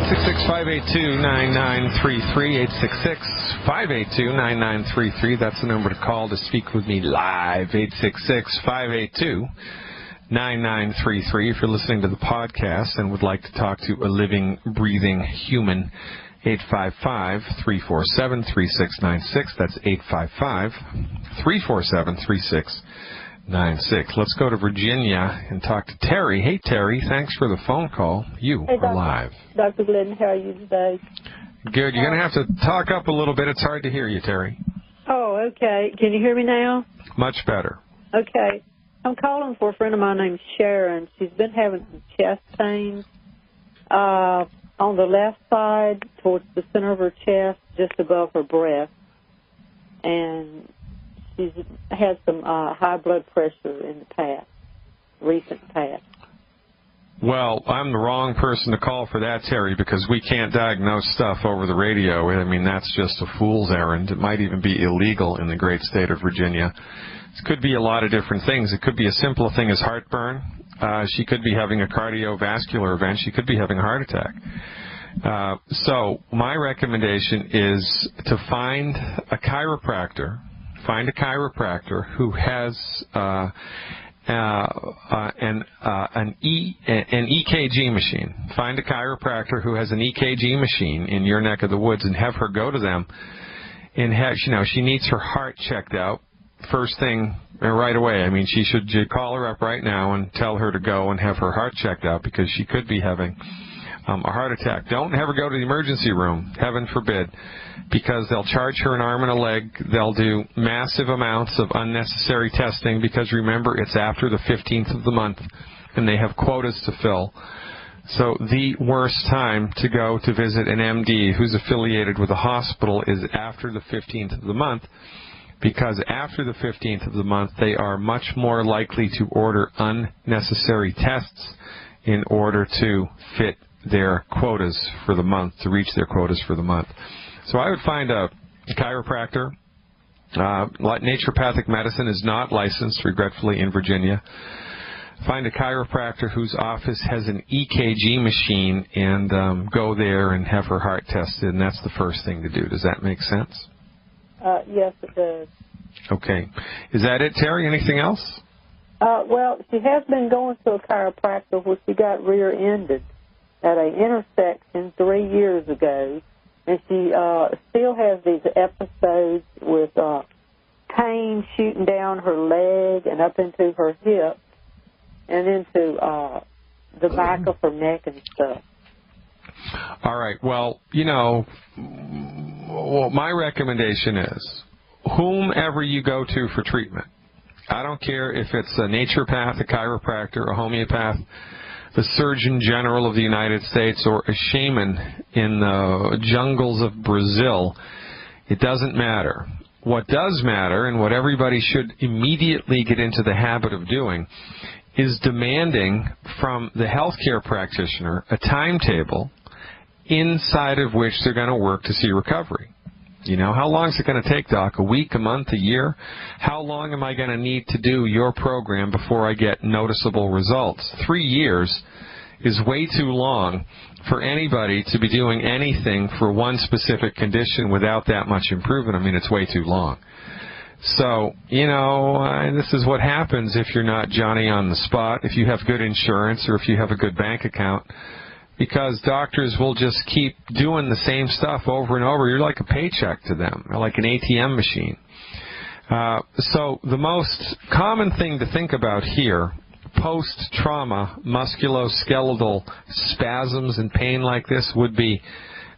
866-582-9933, 866-582-9933. That's the number to call to speak with me live, 866-582-9933. If you're listening to the podcast and would like to talk to a living, breathing human, 855-347-3696. That's 855-347-3696. Let's go to Virginia and talk to Terry. Hey, Terry, thanks for the phone call. You are live. Dr. Glidden, how are you today? Good. You're going to have to talk up a little bit. It's hard to hear you, Terry. Oh, okay. Can you hear me now? Much better. Okay. I'm calling for a friend of mine named Sharon. She's been having some chest pains on the left side towards the center of her chest, just above her breast. And she's had some high blood pressure in the past, recent past. Well, I'm the wrong person to call for that, Terry, because we can't diagnose stuff over the radio. I mean, that's just a fool's errand. It might even be illegal in the great state of Virginia. It could be a lot of different things. It could be a simple thing as heartburn. She could be having a cardiovascular event. She could be having a heart attack. So my recommendation is to find a chiropractor. Find a chiropractor who has an EKG machine. Find a chiropractor who has an EKG machine in your neck of the woods and have her go to them. And have, she needs her heart checked out first thing right away. I mean, she should call her up right now and tell her to go and have her heart checked out because she could be having a heart attack. Don't have her go to the emergency room, heaven forbid, because they'll charge her an arm and a leg. They'll do massive amounts of unnecessary testing because, remember, it's after the 15th of the month, and they have quotas to fill. So the worst time to go to visit an MD who's affiliated with a hospital is after the 15th of the month, because after the 15th of the month, they are much more likely to order unnecessary tests in order to fit their quotas for the month, to reach their quotas for the month. So I would find a chiropractor. Naturopathic medicine is not licensed, regretfully, in Virginia. Find a chiropractor whose office has an EKG machine and go there and have her heart tested, and that's the first thing to do. Does that make sense? Yes, it does. Okay. Is that it, Terry? Anything else? Well, she has been going to a chiropractor where she got rear-ended at an intersection 3 years ago, and she still has these episodes with pain shooting down her leg and up into her hip and into the back of her neck and stuff. All right. Well, my recommendation is whomever you go to for treatment, I don't care if it's a naturopath, a chiropractor, a homeopath, the Surgeon General of the United States, or a shaman in the jungles of Brazil, it doesn't matter. What does matter, and what everybody should immediately get into the habit of doing, is demanding from the healthcare practitioner a timetable inside of which they're going to work to see recovery. How long is it going to take, Doc? A week, a month, a year? How long am I going to need to do your program before I get noticeable results? 3 years is way too long for anybody to be doing anything for one specific condition without that much improvement. I mean, it's way too long. So, this is what happens if you're not Johnny on the spot, if you have good insurance or if you have a good bank account, because doctors will just keep doing the same stuff over and over. You're like a paycheck to them. They're like an ATM machine. So the most common thing to think about here, post-trauma musculoskeletal spasms and pain like this, would be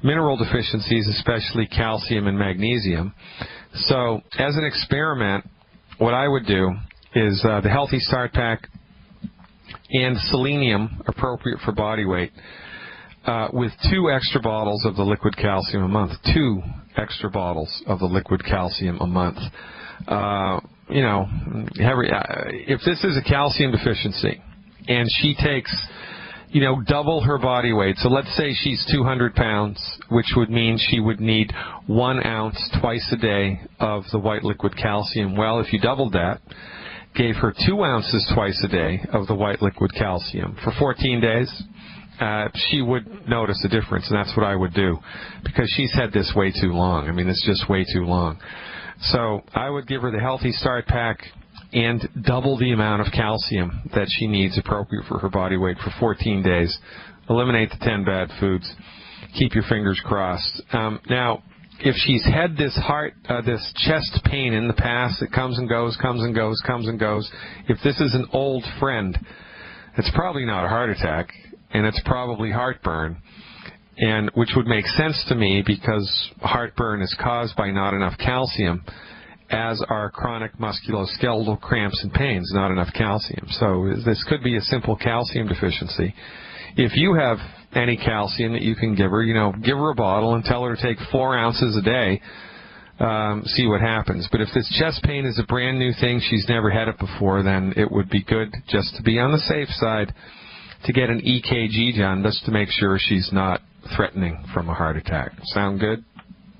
mineral deficiencies, especially calcium and magnesium. So as an experiment, what I would do is the Healthy Start Pack and selenium, appropriate for body weight, with 2 extra bottles of the liquid calcium a month. 2 extra bottles of the liquid calcium a month. If this is a calcium deficiency and she takes, double her body weight, so let's say she's 200 pounds, which would mean she would need 1 ounce twice a day of the white liquid calcium. Well, if you doubled that, gave her 2 ounces twice a day of the white liquid calcium for 14 days, she would notice a difference, and that's what I would do, because she's had this way too long. I mean, it's just way too long. So I would give her the Healthy Start Pack and double the amount of calcium that she needs appropriate for her body weight for 14 days. Eliminate the 10 bad foods. Keep your fingers crossed. Now, if she's had this this chest pain in the past, it comes and goes, comes and goes, comes and goes. If this is an old friend, it's probably not a heart attack, and it's probably heartburn, and which would make sense to me because heartburn is caused by not enough calcium, as are chronic musculoskeletal cramps and pains, not enough calcium. So this could be a simple calcium deficiency. If you have any calcium that you can give her, give her a bottle and tell her to take 4 ounces a day, see what happens. But if this chest pain is a brand new thing, she's never had it before, then it would be good just to be on the safe side to get an EKG done just to make sure she's not threatening from a heart attack. Sound good?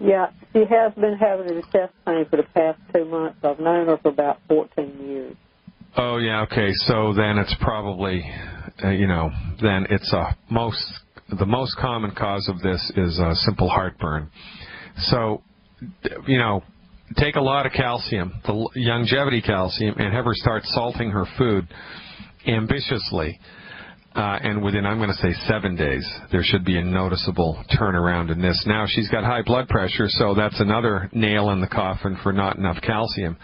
Yeah, she has been having a chest pain for the past 2 months. I've known her for about 14 years. Oh, yeah, okay. So then it's probably, then it's the most common cause of this is simple heartburn. So, take a lot of calcium, the longevity calcium, and have her start salting her food ambitiously. And within, I'm going to say 7 days, there should be a noticeable turnaround in this. Now, she's got high blood pressure, so that's another nail in the coffin for not enough calcium.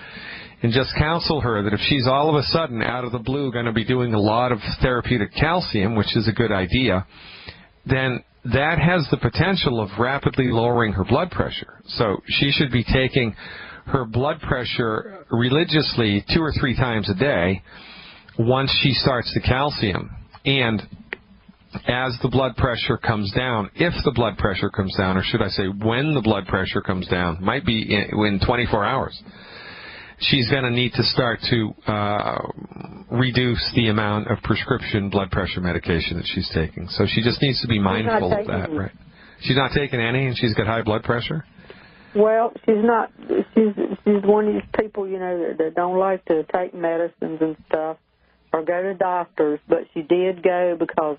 And just counsel her that if she's all of a sudden, out of the blue, going to be doing a lot of therapeutic calcium, which is a good idea, then that has the potential of rapidly lowering her blood pressure. So she should be taking her blood pressure religiously 2 or 3 times a day once she starts the calcium. And as the blood pressure comes down, if the blood pressure comes down, or should I say when the blood pressure comes down, might be in 24 hours, she's going to need to start to reduce the amount of prescription blood pressure medication that she's taking. So she just needs to be mindful of that, right? She's not taking any, and she's got high blood pressure? Well, she's not. She's one of these people, that don't like to take medicines and stuff or go to doctors, but she did go because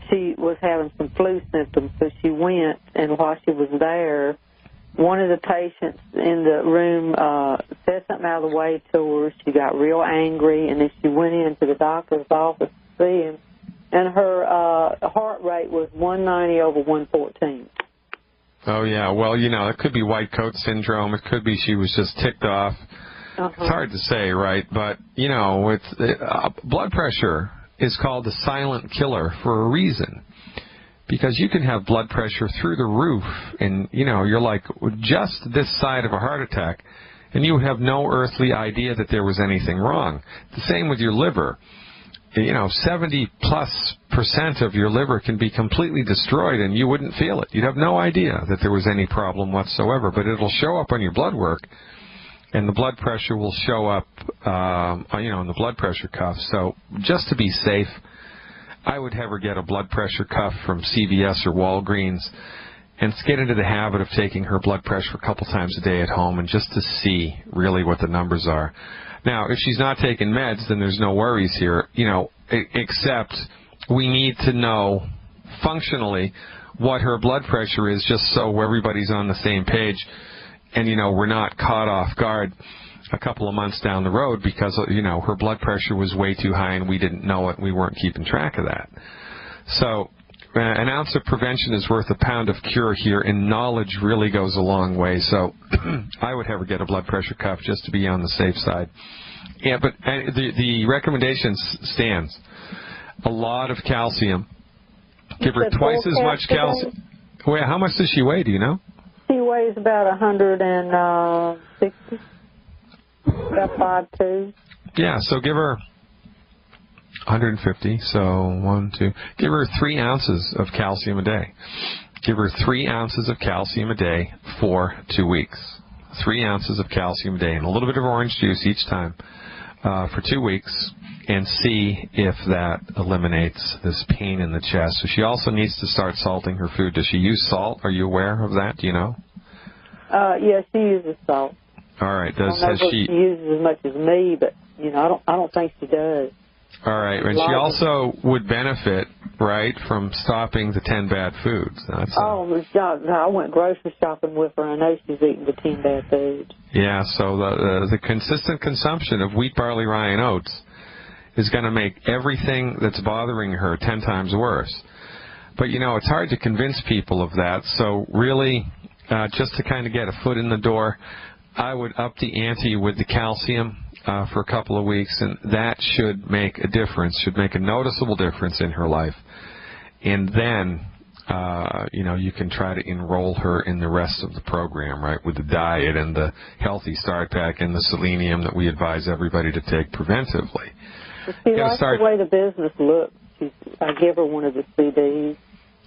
she was having some flu symptoms, so she went, and while she was there, one of the patients in the room said something out of the way to her. She got real angry, and then she went into the doctor's office to see him, and her heart rate was 190 over 114. Oh, yeah. Well, it could be white coat syndrome. It could be she was just ticked off. It's hard to say, right? But, blood pressure is called the silent killer for a reason. Because you can have blood pressure through the roof, and, you're like just this side of a heart attack, and you have no earthly idea that there was anything wrong. The same with your liver. 70+% of your liver can be completely destroyed, and you wouldn't feel it. You'd have no idea that there was any problem whatsoever, but it'll show up on your blood work. And the blood pressure will show up, in the blood pressure cuff. So just to be safe, I would have her get a blood pressure cuff from CVS or Walgreens and get into the habit of taking her blood pressure a couple times a day at home, and just to see really what the numbers are. Now, if she's not taking meds, then there's no worries here, except we need to know functionally what her blood pressure is, just so everybody's on the same page. And, we're not caught off guard a couple of months down the road because, her blood pressure was way too high and we didn't know it and we weren't keeping track of that. So an ounce of prevention is worth a pound of cure here, and knowledge really goes a long way. So I would have her get a blood pressure cuff just to be on the safe side. Yeah, but the recommendation stands. A lot of calcium. Give her twice as much calcium. Wait, how much does she weigh, do you know? She weighs about 160, about 5'2". Yeah, so give her 150, so 1, 2. Give her 3 ounces of calcium a day. Give her 3 ounces of calcium a day for 2 weeks. 3 ounces of calcium a day, and a little bit of orange juice each time for 2 weeks, and see if that eliminates this pain in the chest. So she also needs to start salting her food. Does she use salt? Are you aware of that? Do you know? Yeah, she uses salt. All right. She uses as much as me, but I don't think she does. All right, and she also would benefit, right, from stopping the 10 bad foods. I went grocery shopping with her. I know she's eating the 10 bad foods. Yeah, so the consistent consumption of wheat, barley, rye, and oats is going to make everything that's bothering her 10 times worse. But, you know, it's hard to convince people of that, so really, just to kind of get a foot in the door, I would up the ante with the calcium for a couple of weeks, and that should make a difference, should make a noticeable difference in her life. And then, you know, you can try to enroll her in the rest of the program, right, with the diet and the healthy start pack and the selenium that we advise everybody to take preventively. She likes the way the business looks. I give her one of the CDs.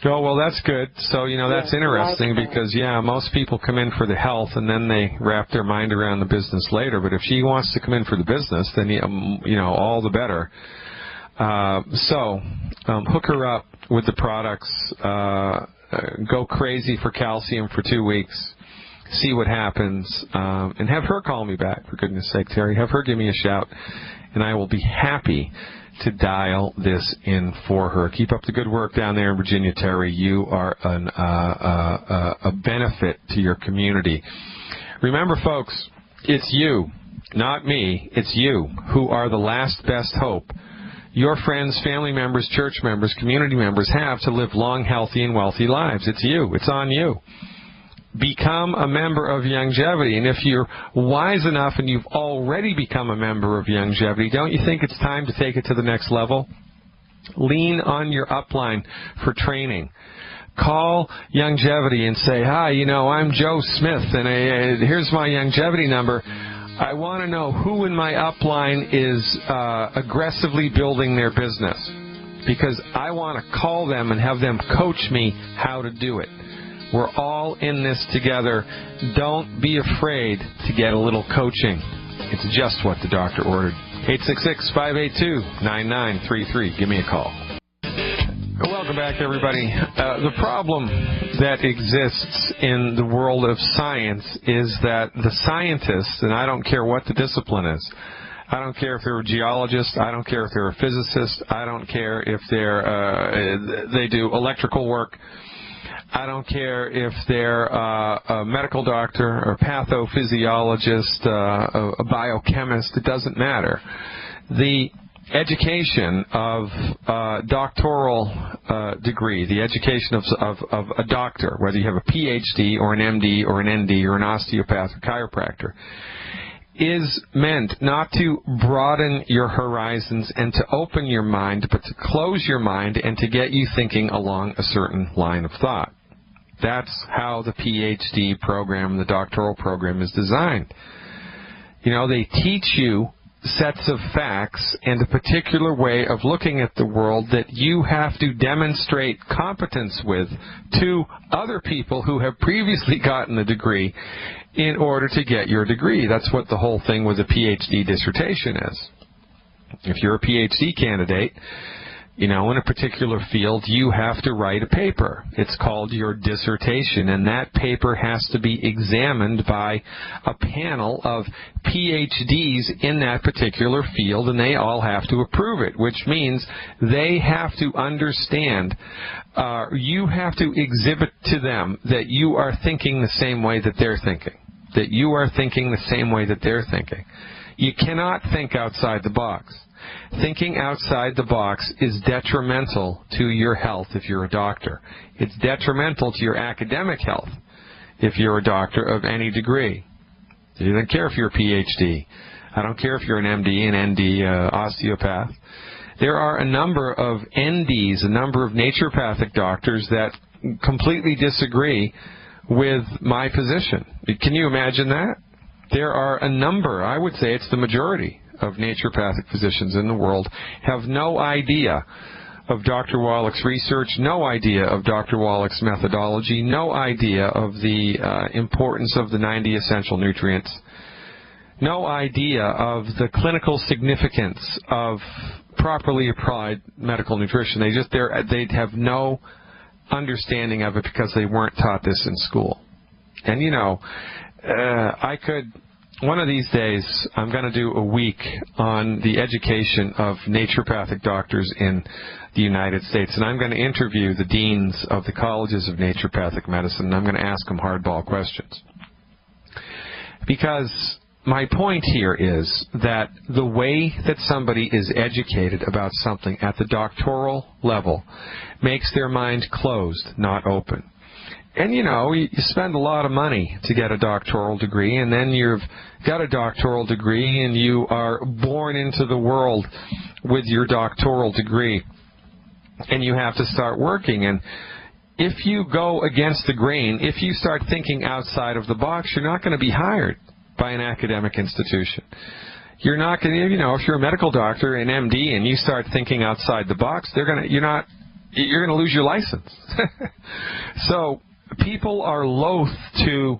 Oh, well, that's good. So, you know, that's interesting because, yeah, most people come in for the health and then they wrap their mind around the business later. But if she wants to come in for the business, then, you know, all the better. Hook her up with the products. Go crazy for calcium for 2 weeks. See what happens. And have her call me back, for goodness sake, Terry. Have her give me a shout, and I will be happy to dial this in for her. Keep up the good work down there in Virginia, Terry. You are a benefit to your community. Remember, folks, it's you, not me. It's you who are the last best hope your friends, family members, church members, community members have to live long, healthy, and wealthy lives. It's you. It's on you. Become a member of Youngevity, and if you're wise enough and you've already become a member of Youngevity, don't you think it's time to take it to the next level? Lean on your upline for training. Call Youngevity and say, hi, you know, I'm Joe Smith, and here's my Youngevity number. I want to know who in my upline is aggressively building their business, because I want to call them and have them coach me how to do it. We're all in this together. Don't be afraid to get a little coaching. It's just what the doctor ordered. 866-582-9933. Give me a call. Welcome back, everybody. The problem that exists in the world of science is that the scientists, and I don't care what the discipline is, I don't care if they're a geologist, I don't care if they're a physicist, I don't care if they do electrical work, I don't care if they're a medical doctor or pathophysiologist, a biochemist. It doesn't matter. The education of doctoral degree, the education of a doctor, whether you have a PhD or an MD or an ND or an osteopath or chiropractor, is meant not to broaden your horizons and to open your mind, but to close your mind and to get you thinking along a certain line of thought. That's how the PhD program, the doctoral program, is designed. You know, they teach you sets of facts and a particular way of looking at the world that you have to demonstrate competence with to other people who have previously gotten a degree in order to get your degree. That's what the whole thing with a PhD dissertation is. If you're a PhD candidate, you know, in a particular field, you have to write a paper. It's called your dissertation, and that paper has to be examined by a panel of PhDs in that particular field, and they all have to approve it, which means they have to understand, you have to exhibit to them that you are thinking the same way that they're thinking, that you are thinking the same way that they're thinking. You cannot think outside the box. Thinking outside the box is detrimental to your health if you're a doctor. It's detrimental to your academic health if you're a doctor of any degree. You don't care if you're a PhD. I don't care if you're an MD, an ND, osteopath. There are a number of NDs, a number of naturopathic doctors that completely disagree with my position. Can you imagine that? There are a number, I would say it's the majority, of naturopathic physicians in the world have no idea of Dr. Wallach's research, no idea of Dr. Wallach's methodology, no idea of the importance of the 90 essential nutrients, no idea of the clinical significance of properly applied medical nutrition. They'd have no understanding of it because they weren't taught this in school. And, you know, I could one of these days, I'm going to do a week on the education of naturopathic doctors in the United States, and I'm going to interview the deans of the colleges of naturopathic medicine, and I'm going to ask them hardball questions. Because my point here is that the way that somebody is educated about something at the doctoral level makes their mind closed, not open. And, you know, you spend a lot of money to get a doctoral degree, and then you've got a doctoral degree and you are born into the world with your doctoral degree, and you have to start working. And if you go against the grain, if you start thinking outside of the box, you're not going to be hired by an academic institution. You're not going to, you know, if you're a medical doctor, an MD, and you start thinking outside the box, you're going to lose your license. So people are loath to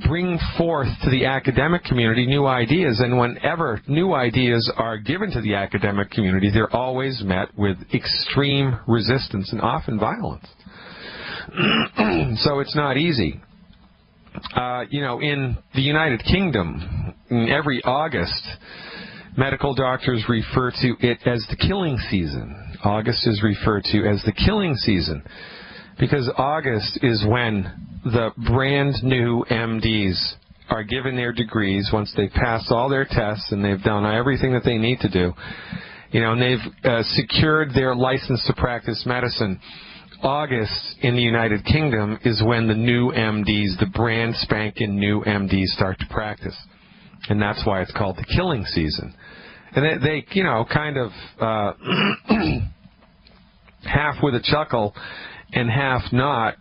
bring forth to the academic community new ideas, and whenever new ideas are given to the academic community, they're always met with extreme resistance and often violence. So it's not easy. You know, in the United Kingdom, every August, medical doctors refer to it as the killing season. August is referred to as the killing season because August is when the brand new MDs are given their degrees once they've passed all their tests and they've done everything that they need to do. You know, and they've secured their license to practice medicine. August in the United Kingdom is when the new MDs, the brand spanking new MDs, start to practice. And that's why it's called the killing season. And they you know, kind of half with a chuckle and half not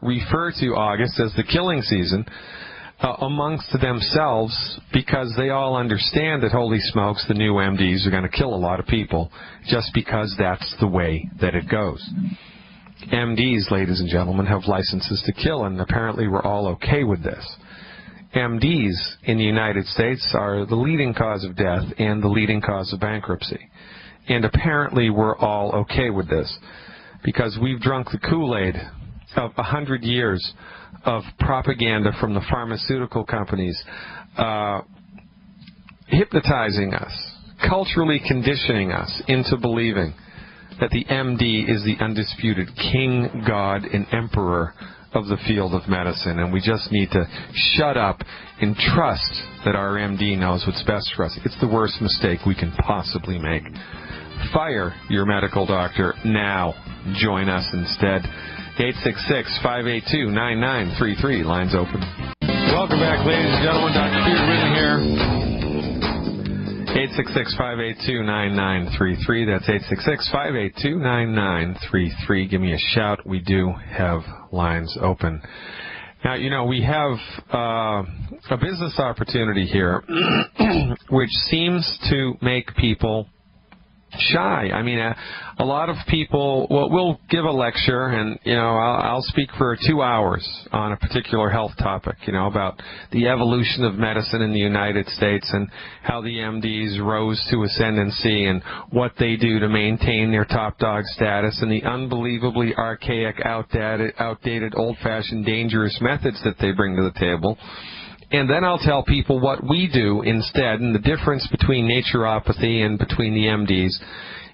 refer to August as the killing season amongst themselves, because they all understand that, holy smokes, the new MDs are going to kill a lot of people just because that's the way that it goes. MDs, ladies and gentlemen, have licenses to kill, and apparently we're all okay with this. MDs in the United States are the leading cause of death and the leading cause of bankruptcy. And apparently we're all okay with this because we've drunk the Kool-Aid of 100 years of propaganda from the pharmaceutical companies, hypnotizing us, culturally conditioning us into believing that the MD is the undisputed king, god, and emperor of the field of medicine, and we just need to shut up and trust that our MD knows what's best for us. It's the worst mistake we can possibly make. Fire your medical doctor now. Join us instead. 866-582-9933. Lines open. Welcome back, ladies and gentlemen. Dr. Peter Whitten here. 866-582-9933. That's 866-582-9933. Give me a shout. We do have lines open. Now, you know, we have a business opportunity here which seems to make people shy. I mean, a lot of people, well, we'll give a lecture, and, you know, I'll speak for 2 hours on a particular health topic, you know, about the evolution of medicine in the United States and how the MDs rose to ascendancy and what they do to maintain their top dog status and the unbelievably archaic, outdated, old-fashioned, dangerous methods that they bring to the table. And then I'll tell people what we do instead and the difference between naturopathy and between the MDs,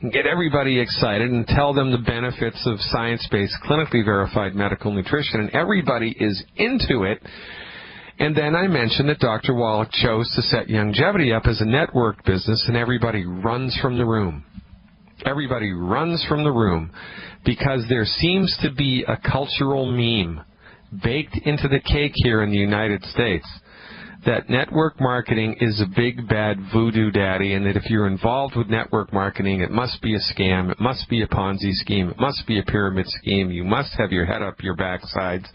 and get everybody excited and tell them the benefits of science-based, clinically verified medical nutrition, and everybody is into it. And then I mentioned that Dr. Wallach chose to set Longevity up as a network business, and everybody runs from the room. Everybody runs from the room because there seems to be a cultural meme baked into the cake here in the United States that network marketing is a big bad voodoo daddy, and that if you're involved with network marketing, it must be a scam, it must be a Ponzi scheme, it must be a pyramid scheme, you must have your head up your backsides,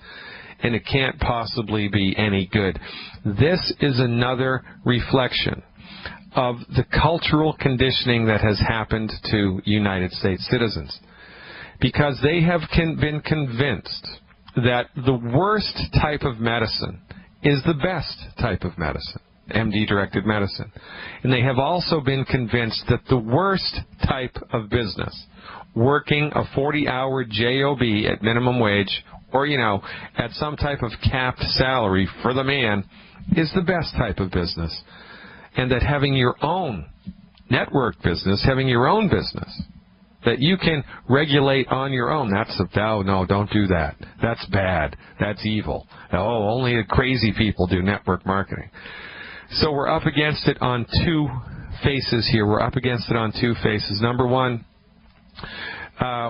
and it can't possibly be any good. This is another reflection of the cultural conditioning that has happened to United States citizens, because they have been convinced that the worst type of medicine is the best type of medicine, MD-directed medicine. And they have also been convinced that the worst type of business, working a 40-hour JOB at minimum wage or, at some type of capped salary for the man is the best type of business. And that having your own network business, having your own business that you can regulate on your own, no, don't do that. That's bad. That's evil. Oh, only the crazy people do network marketing. So we're up against it on two faces here. We're up against it on two faces. Number one,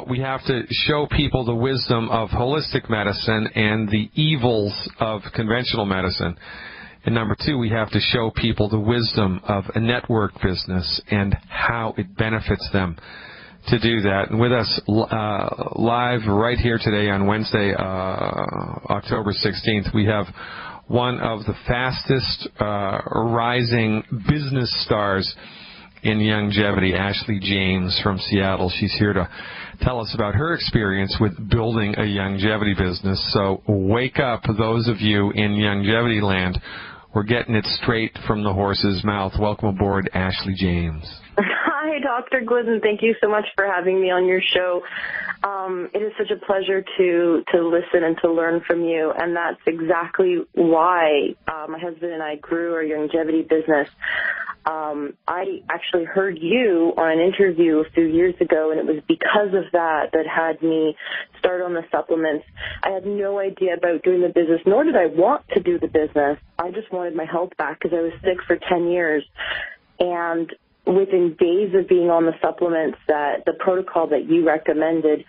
we have to show people the wisdom of holistic medicine and the evils of conventional medicine. And number two, we have to show people the wisdom of a network business and how it benefits them to do that. And with us live right here today on Wednesday, October 16th, we have one of the fastest rising business stars in longevity, Ashley James from Seattle. She's here to tell us about her experience with building a longevity business. So wake up, those of you in longevity land. We're getting it straight from the horse's mouth. Welcome aboard, Ashley James. Hi, Dr. Glidden. Thank you so much for having me on your show. It is such a pleasure to listen and to learn from you, and that's exactly why my husband and I grew our longevity business. I actually heard you on an interview a few years ago, and it was because of that had me start on the supplements. I had no idea about doing the business, nor did I want to do the business. I just wanted my health back because I was sick for 10 years. And within days of being on the supplements, that the protocol that you recommended,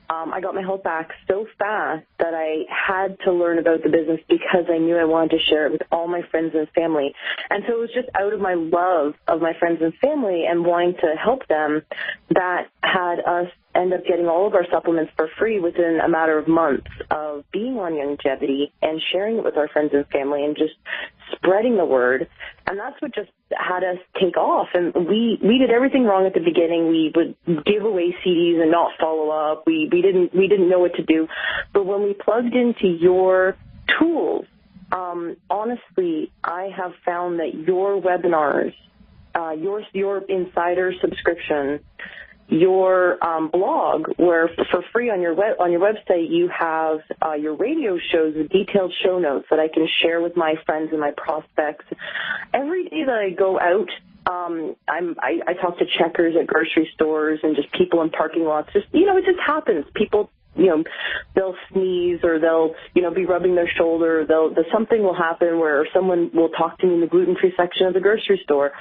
I got my health back so fast that I had to learn about the business because I knew I wanted to share it with all my friends and family. And so it was just out of my love of my friends and family and wanting to help them that had us end up getting all of our supplements for free within a matter of months of being on longevity and sharing it with our friends and family and just spreading the word. And that's what just had us take off. And we did everything wrong at the beginning. We would give away CDs and not follow up. We didn't know what to do. But when we plugged into your tools, honestly, I have found that your webinars, your insider subscription, your blog, where for free on your website you have your radio shows with detailed show notes that I can share with my friends and my prospects. Every day that I go out, I talk to checkers at grocery stores and just people in parking lots. Just it just happens. People, they'll sneeze or they'll be rubbing their shoulder. Something will happen where someone will talk to me in the gluten-free section of the grocery store.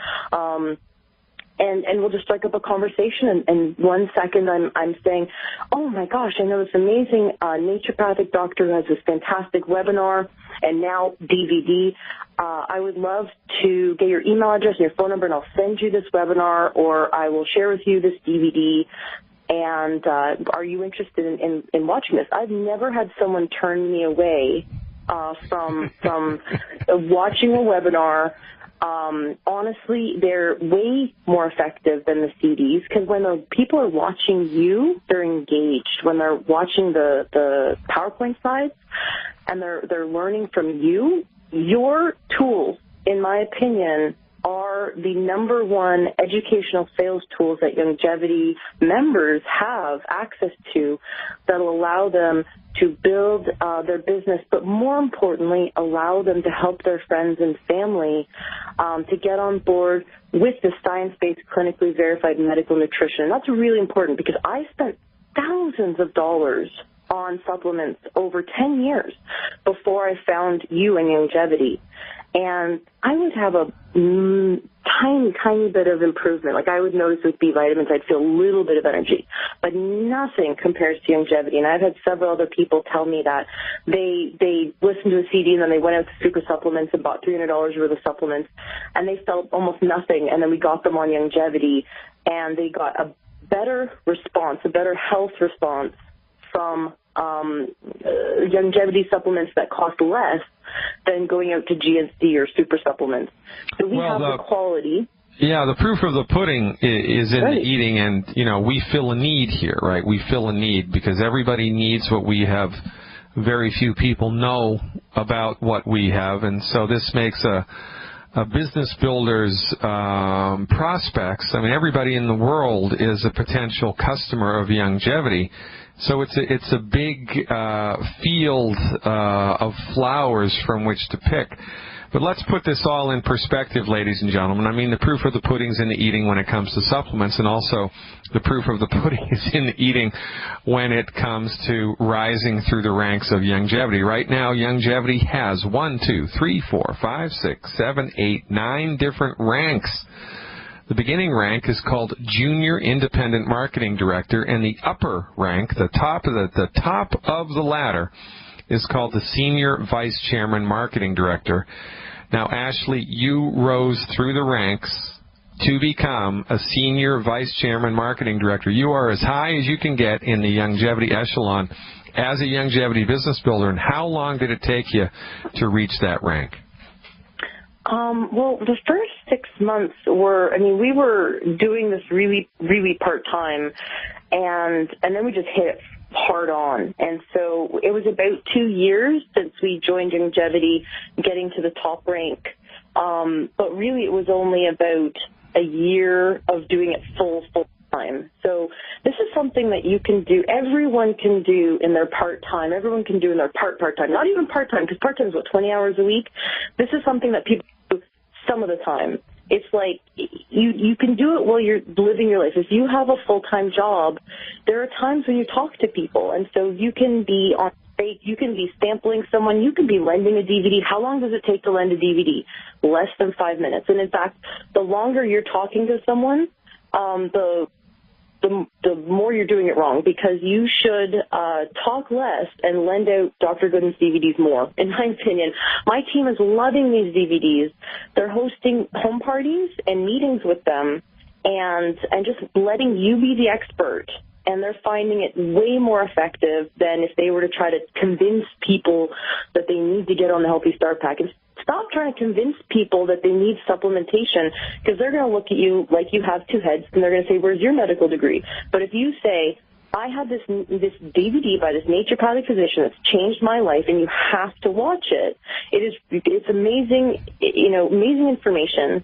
And we'll just strike up a conversation, and 1 second I'm saying, oh my gosh, I know this amazing naturopathic doctor who has this fantastic webinar and now DVD. I would love to get your email address and your phone number, and I'll send you this webinar, or I will share with you this DVD. And are you interested in watching this? I've never had someone turn me away from watching a webinar. Honestly, they're way more effective than the CDs because when the people are watching you, they're engaged. When they're watching the PowerPoint slides and they're learning from you, your tools, in my opinion, are the number one educational sales tools that longevity members have access to that will allow them to build their business, but more importantly, allow them to help their friends and family to get on board with the science-based, clinically verified medical nutrition. And that's really important because I spent thousands of dollars on supplements over 10 years before I found you and longevity. And I would have a tiny bit of improvement. Like I would notice with B vitamins, I'd feel a little bit of energy, but nothing compares to longevity. And I've had several other people tell me that they listened to a CD and then they went out to Super Supplements and bought $300 worth of supplements, and they felt almost nothing. And then we got them on longevity, and they got a better response, a better health response from longevity supplements that cost less than going out to GNC or Super Supplements. So we have the quality. Yeah, the proof of the pudding is in the eating, and, we fill a need here, right? We fill a need because everybody needs what we have. Very few people know about what we have, and so this makes a business builder's prospects. I mean, everybody in the world is a potential customer of longevity. So it's a big field of flowers from which to pick. But let's put this all in perspective, ladies and gentlemen. I mean, the proof of the pudding's in the eating when it comes to supplements, and also the proof of the pudding is in the eating when it comes to rising through the ranks of Youngevity. Right now, Youngevity has 1, 2, 3, 4, 5, 6, 7, 8, 9 different ranks. The beginning rank is called Junior Independent Marketing Director, and the upper rank, the top of the ladder, is called the Senior Vice Chairman Marketing Director. Now, Ashley, you rose through the ranks to become a Senior Vice Chairman Marketing Director. You are as high as you can get in the Youngevity echelon as a Youngevity business builder. And how long did it take you to reach that rank? Well, the first 6 months were, I mean, we were doing this really, really part-time, and then we just hit it hard on. And so it was about 2 years since we joined Youngevity, getting to the top rank. But really it was only about a year of doing it full time. So this is something that you can do, everyone can do in their part-time, everyone can do in their part-time, not even part-time, because part-time is, 20 hours a week? This is something that people do some of the time. It's like you can do it while you're living your life. If you have a full-time job, there are times when you talk to people, and so you can be on break, you can be sampling someone, you can be lending a DVD. How long does it take to lend a DVD? Less than 5 minutes. And in fact, the longer you're talking to someone, the more you're doing it wrong, because you should talk less and lend out Dr. Glidden's DVDs more, in my opinion. My team is loving these DVDs. They're hosting home parties and meetings with them and just letting you be the expert. And they're finding it way more effective than if they were to try to convince people that they need to get on the Healthy Start Pack. And stop trying to convince people that they need supplementation, because they're going to look at you like you have two heads, and they're going to say, where's your medical degree? But if you say, I have this DVD by this naturopathic physician that's changed my life, and you have to watch it. It's amazing, amazing information.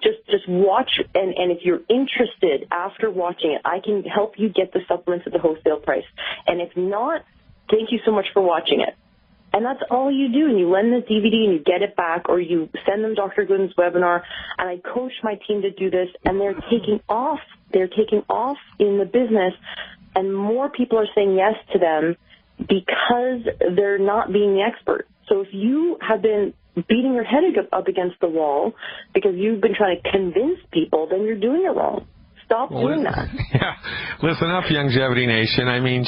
Just watch, and if you're interested after watching it, I can help you get the supplements at the wholesale price. And if not, thank you so much for watching it. And that's all you do, and you lend the DVD and you get it back, or you send them Dr. Glidden's webinar, and I coach my team to do this, and they're taking off. They're taking off in the business, and more people are saying yes to them because they're not being the expert. So if you have been beating your head up against the wall because you've been trying to convince people, then you're doing it wrong. Stop doing that. Yeah, listen up, Youngevity Nation. I mean,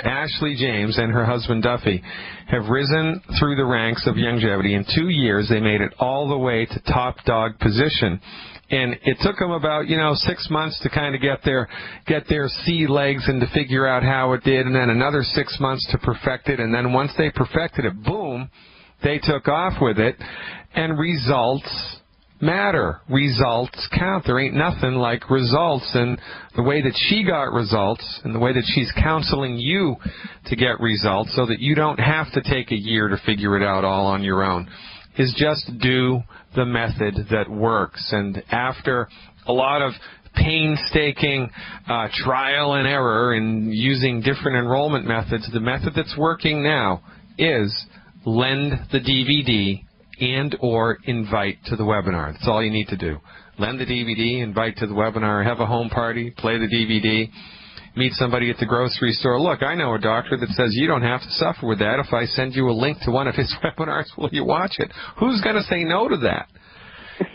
Ashley James and her husband Duffy have risen through the ranks of Youngevity. In 2 years, they made it all the way to top dog position. And it took them about, 6 months to kind of get their sea legs and to figure out how it did, and then another 6 months to perfect it. And then once they perfected it, boom, they took off with it. And results matter. Results count. There ain't nothing like results. And the way that she got results and the way that she's counseling you to get results so that you don't have to take a year to figure it out all on your own is just do the method that works. And after a lot of painstaking trial and error in using different enrollment methods, the method that's working now is lend the DVD and or invite to the webinar. That's all you need to do. Lend the DVD, invite to the webinar, have a home party, play the DVD, meet somebody at the grocery store. Look, I know a doctor that says you don't have to suffer with that. If I send you a link to one of his webinars, will you watch it? Who's going to say no to that?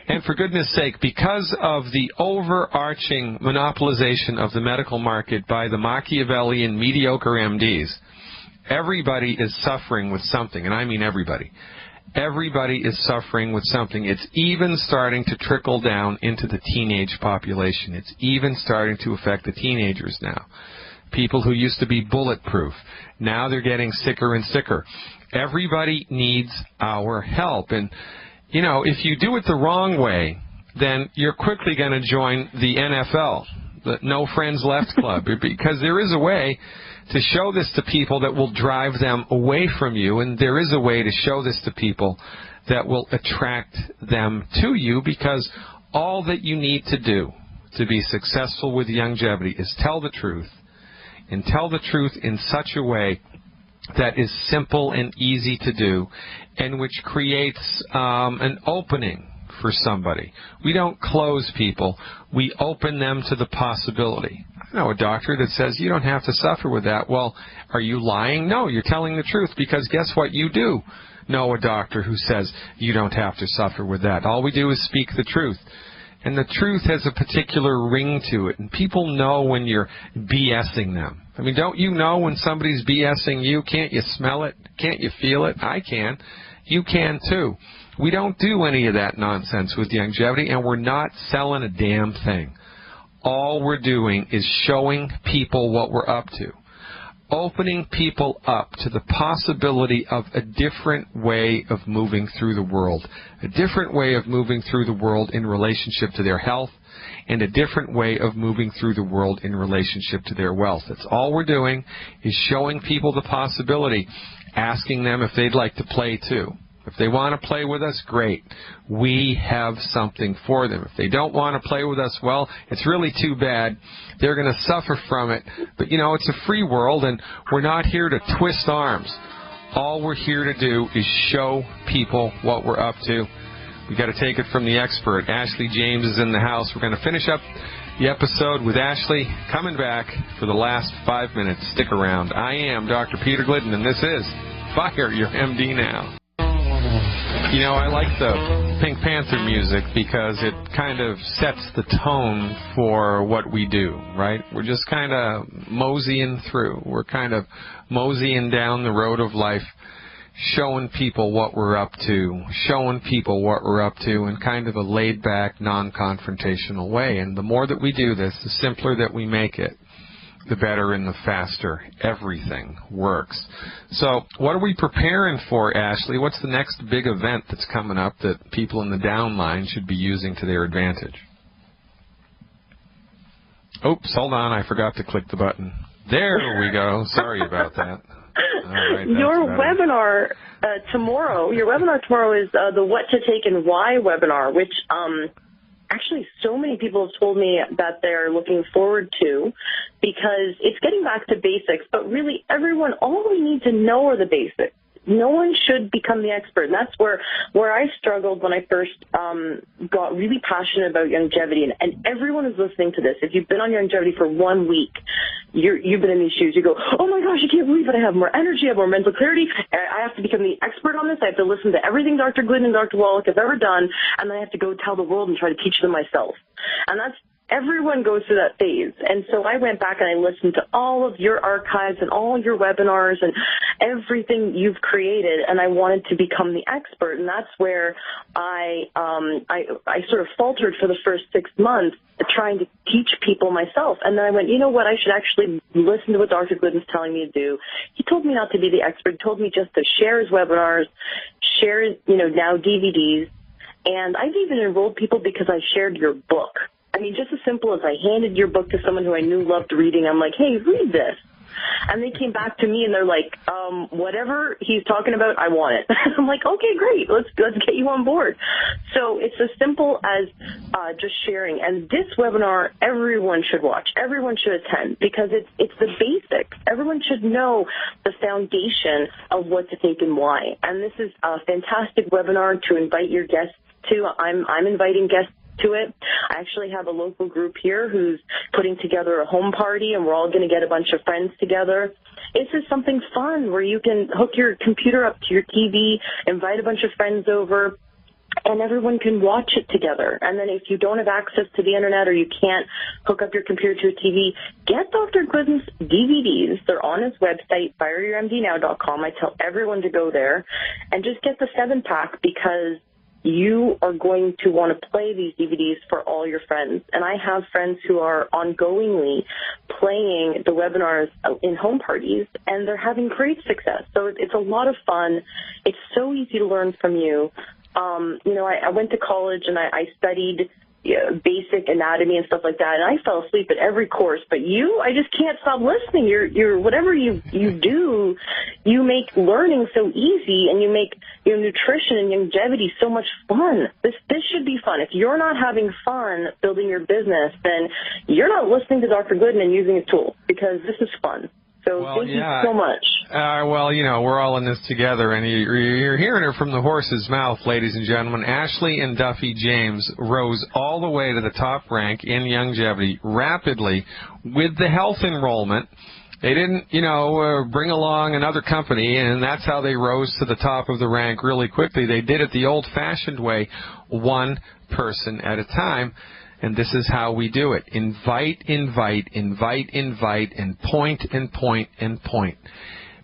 And for goodness sake, because of the overarching monopolization of the medical market by the Machiavellian mediocre MDs, everybody is suffering with something, and I mean everybody. Everybody is suffering with something. It's even starting to trickle down into the teenage population. It's even starting to affect the teenagers now. People who used to be bulletproof, now they're getting sicker and sicker. Everybody needs our help. And, if you do it the wrong way, then you're quickly going to join the NFL, the No Friends Left Club, because there is a way to show this to people that will drive them away from you, and there is a way to show this to people that will attract them to you, because all that you need to do to be successful with Youngevity is tell the truth, and tell the truth in such a way that is simple and easy to do, and which creates an opening for somebody. We don't close people. We open them to the possibility. I know a doctor that says you don't have to suffer with that. Well, are you lying? No, you're telling the truth, because guess what you do? Know a doctor who says you don't have to suffer with that. All we do is speak the truth. And the truth has a particular ring to it, and people know when you're BSing them. I mean, don't you know when somebody's BSing you? Can't you smell it? Can't you feel it? I can. You can too. We don't do any of that nonsense with longevity, and we're not selling a damn thing. All we're doing is showing people what we're up to, opening people up to the possibility of a different way of moving through the world, a different way of moving through the world in relationship to their health, and a different way of moving through the world in relationship to their wealth. That's all we're doing, is showing people the possibility, asking them if they'd like to play too. If they want to play with us, great. We have something for them. If they don't want to play with us, well, it's really too bad. They're going to suffer from it. But, you know, it's a free world, and we're not here to twist arms. All we're here to do is show people what we're up to. We got to take it from the expert. Ashley James is in the house. We're going to finish up the episode with Ashley coming back for the last 5 minutes. Stick around. I am Dr. Peter Glidden, and this is Fire Your MD Now. You know, I like the Pink Panther music because it kind of sets the tone for what we do, right? We're just kind of moseying through. We're kind of moseying down the road of life, showing people what we're up to, in kind of a laid-back, non-confrontational way. And the more that we do this, the simpler that we make it, the better and the faster everything works. So what are we preparing for, Ashley? What's the next big event that's coming up that people in the downline should be using to their advantage? Oops, hold on, I forgot to click the button. There we go. Sorry about that. All right, your webinar tomorrow is the What to Take and Why webinar, which actually so many people have told me that they're looking forward to, because it's getting back to basics, but really everyone, all we need to know are the basics. No one should become the expert. And that's where I struggled when I first got really passionate about longevity. And everyone is listening to this. If you've been on longevity for 1 week, you've been in these shoes. You go, oh my gosh, I can't believe it. I have more energy, I have more mental clarity. I have to become the expert on this. I have to listen to everything Dr. Glidden and Dr. Wallach have ever done, and then I have to go tell the world and try to teach them myself. And that's everyone goes through that phase. And so I went back and I listened to all of your archives and all your webinars and everything you've created, and I wanted to become the expert. And that's where I sort of faltered for the first 6 months trying to teach people myself. And then I went, you know what, I should actually listen to what Dr. Glidden's telling me to do. He told me not to be the expert. He told me just to share his webinars, share, now DVDs. And I've even enrolled people because I shared your book. I mean, just as simple as I handed your book to someone who I knew loved reading. I'm like, hey, read this. And they came back to me and they're like, whatever he's talking about, I want it. I'm like, okay, great. Let's get you on board. So it's as simple as just sharing. And this webinar, everyone should watch. Everyone should attend, because it's the basics. Everyone should know the foundation of what to take and why. And this is a fantastic webinar to invite your guests to. I'm inviting guests to it. I actually have a local group here who's putting together a home party, and we're all going to get a bunch of friends together. It's just something fun where you can hook your computer up to your TV, invite a bunch of friends over, and everyone can watch it together. And then if you don't have access to the internet or you can't hook up your computer to a TV, get Dr. Glidden's DVDs. They're on his website, fireyourmdnow.com. I tell everyone to go there and just get the 7-pack, because you are going to want to play these DVDs for all your friends. And I have friends who are ongoingly playing the webinars in home parties, and they're having great success. So it's a lot of fun. It's so easy to learn from you. I went to college and I studied basic anatomy and stuff like that, and I fell asleep at every course. But I just can't stop listening. You're whatever you do, you make learning so easy, and you make your nutrition and longevity so much fun. This should be fun. If you're not having fun building your business, then you're not listening to Dr. Glidden and using his tool, because this is fun. So thank you so much. Well, we're all in this together, and you're hearing it from the horse's mouth, ladies and gentlemen. Ashley and Duffy James rose all the way to the top rank in longevity rapidly with the health enrollment. They didn't, bring along another company, and that's how they rose to the top of the rank really quickly. They did it the old-fashioned way, one person at a time. And this is how we do it. Invite, invite, invite, invite, and point and point and point.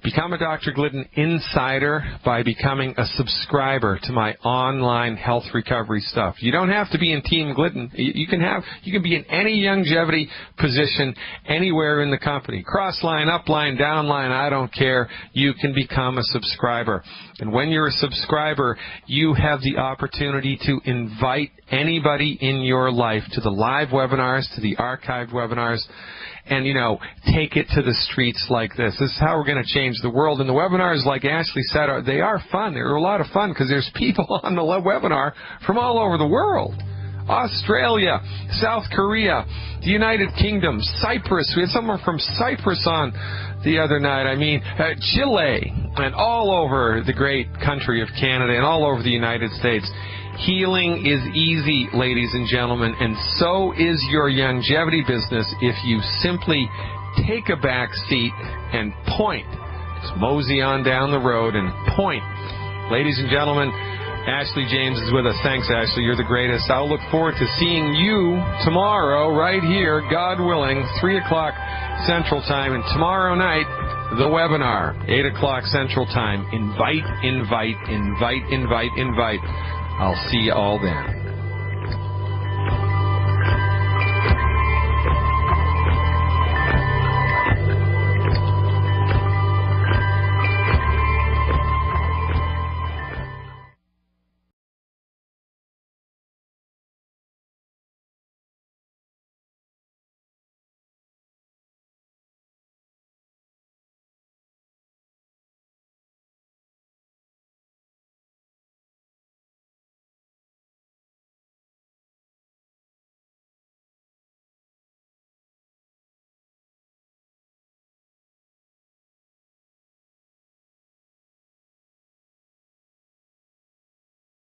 Become a Dr. Glidden insider by becoming a subscriber to my online health recovery stuff. You don't have to be in Team Glidden. You can be in any longevity position anywhere in the company. Cross line, up line, down line, I don't care. You can become a subscriber. And when you're a subscriber, you have the opportunity to invite anybody in your life to the live webinars, to the archived webinars, and, take it to the streets like this. This is how we're going to change the world. And the webinars, like Ashley said, they are fun. They're a lot of fun because there's people on the webinar from all over the world. Australia, South Korea, the United Kingdom, Cyprus. We had someone from Cyprus on the other night. Chile, and all over the great country of Canada and all over the United States. Healing is easy, ladies and gentlemen, and so is your longevity business if you simply take a back seat and point. Just mosey on down the road and point. Ladies and gentlemen, Ashley James is with us. Thanks, Ashley. You're the greatest. I'll look forward to seeing you tomorrow right here, God willing, 3 o'clock Central Time. And tomorrow night, the webinar, 8 o'clock Central Time. Invite, invite, invite, invite, invite. I'll see you all then.